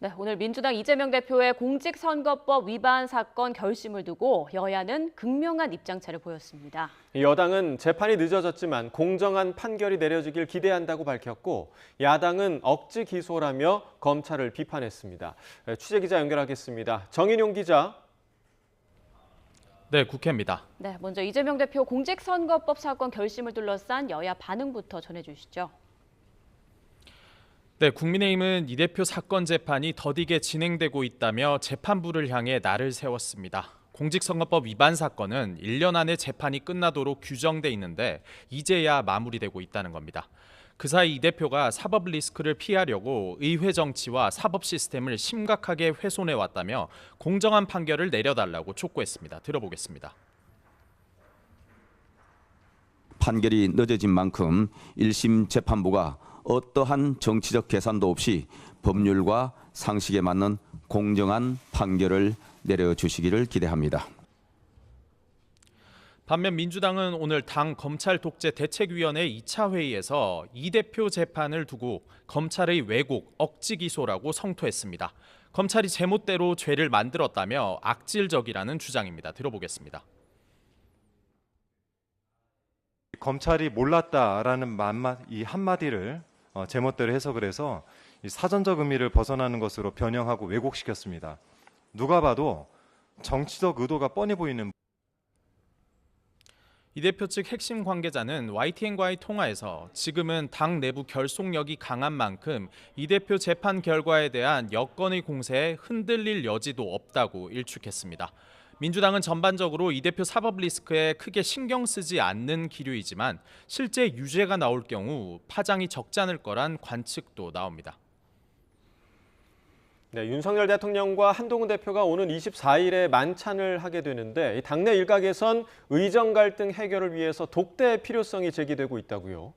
네, 오늘 민주당 이재명 대표의 공직선거법 위반 사건 결심을 두고 여야는 극명한 입장차를 보였습니다. 여당은 재판이 늦어졌지만 공정한 판결이 내려지길 기대한다고 밝혔고 야당은 억지 기소라며 검찰을 비판했습니다. 취재기자 연결하겠습니다. 정인용 기자. 네, 국회입니다. 네, 먼저 이재명 대표 공직선거법 사건 결심을 둘러싼 여야 반응부터 전해주시죠. 네, 국민의힘은 이 대표 사건 재판이 더디게 진행되고 있다며 재판부를 향해 날을 세웠습니다. 공직선거법 위반 사건은 1년 안에 재판이 끝나도록 규정돼 있는데 이제야 마무리되고 있다는 겁니다. 그 사이 이 대표가 사법 리스크를 피하려고 의회 정치와 사법 시스템을 심각하게 훼손해 왔다며 공정한 판결을 내려달라고 촉구했습니다. 들어보겠습니다. 판결이 늦어진 만큼 1심 재판부가 어떠한 정치적 계산도 없이 법률과 상식에 맞는 공정한 판결을 내려주시기를 기대합니다. 반면 민주당은 오늘 당 검찰 독재 대책위원회 2차 회의에서 이 대표 재판을 두고 검찰의 왜곡, 억지 기소라고 성토했습니다. 검찰이 제멋대로 죄를 만들었다며 악질적이라는 주장입니다. 들어보겠습니다. 검찰이 몰랐다라는 이 한마디를 제멋대로 해석을 해서 사전적 의미를 벗어나는 것으로 변형하고 왜곡시켰습니다. 누가 봐도 정치적 의도가 뻔히 보이는. 이 대표 측 핵심 관계자는 YTN과의 통화에서 지금은 당 내부 결속력이 강한 만큼 이 대표 재판 결과에 대한 여권의 공세에 흔들릴 여지도 없다고 일축했습니다. 민주당은 전반적으로 이 대표 사법 리스크에 크게 신경 쓰지 않는 기류이지만 실제 유죄가 나올 경우 파장이 적지 않을 거란 관측도 나옵니다. 네, 윤석열 대통령과 한동훈 대표가 오는 24일에 만찬을 하게 되는데 당내 일각에선 의정 갈등 해결을 위해서 독대의 필요성이 제기되고 있다고요.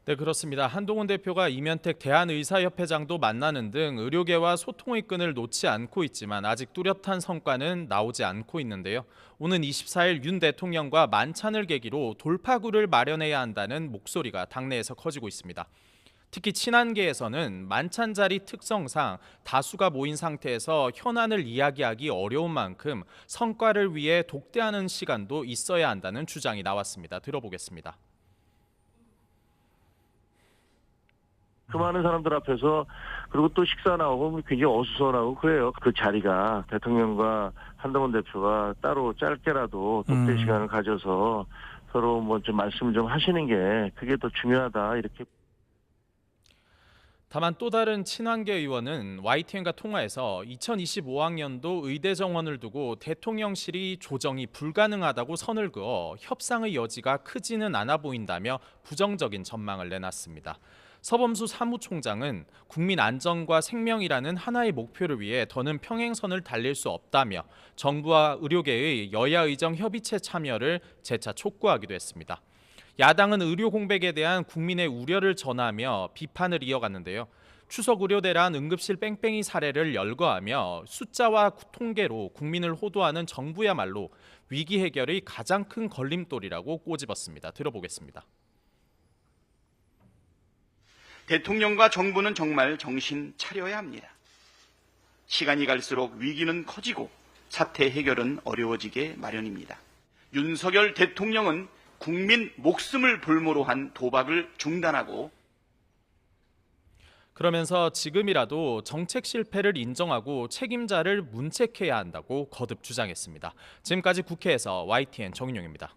네, 그렇습니다. 한동훈 대표가 이면택 대한의사협회장도 만나는 등 의료계와 소통의 끈을 놓지 않고 있지만 아직 뚜렷한 성과는 나오지 않고 있는데요. 오는 24일 윤 대통령과 만찬을 계기로 돌파구를 마련해야 한다는 목소리가 당내에서 커지고 있습니다. 특히 친한계에서는 만찬 자리 특성상 다수가 모인 상태에서 현안을 이야기하기 어려운 만큼 성과를 위해 독대하는 시간도 있어야 한다는 주장이 나왔습니다. 들어보겠습니다. 그 많은 사람들 앞에서 그리고 또 식사 나오고 굉장히 어수선하고 그래요. 그 자리가 대통령과 한동훈 대표가 따로 짧게라도 독대 시간을 가져서 서로 뭐 좀 말씀을 좀 하시는 게 그게 더 중요하다 이렇게. 다만 또 다른 친한계 의원은 YTN과 통화에서 2025학년도 의대 정원을 두고 대통령실이 조정이 불가능하다고 선을 그어 협상의 여지가 크지는 않아 보인다며 부정적인 전망을 내놨습니다. 서범수 사무총장은 국민 안전과 생명이라는 하나의 목표를 위해 더는 평행선을 달릴 수 없다며 정부와 의료계의 여야 의정 협의체 참여를 재차 촉구하기도 했습니다. 야당은 의료 공백에 대한 국민의 우려를 전하며 비판을 이어갔는데요. 추석 의료 대란 응급실 뺑뺑이 사례를 열거하며 숫자와 통계로 국민을 호도하는 정부야말로 위기 해결의 가장 큰 걸림돌이라고 꼬집었습니다. 들어보겠습니다. 대통령과 정부는 정말 정신 차려야 합니다. 시간이 갈수록 위기는 커지고 사태 해결은 어려워지게 마련입니다. 윤석열 대통령은 국민 목숨을 볼모로 한 도박을 중단하고 그러면서 지금이라도 정책 실패를 인정하고 책임자를 문책해야 한다고 거듭 주장했습니다. 지금까지 국회에서 YTN 정인용입니다.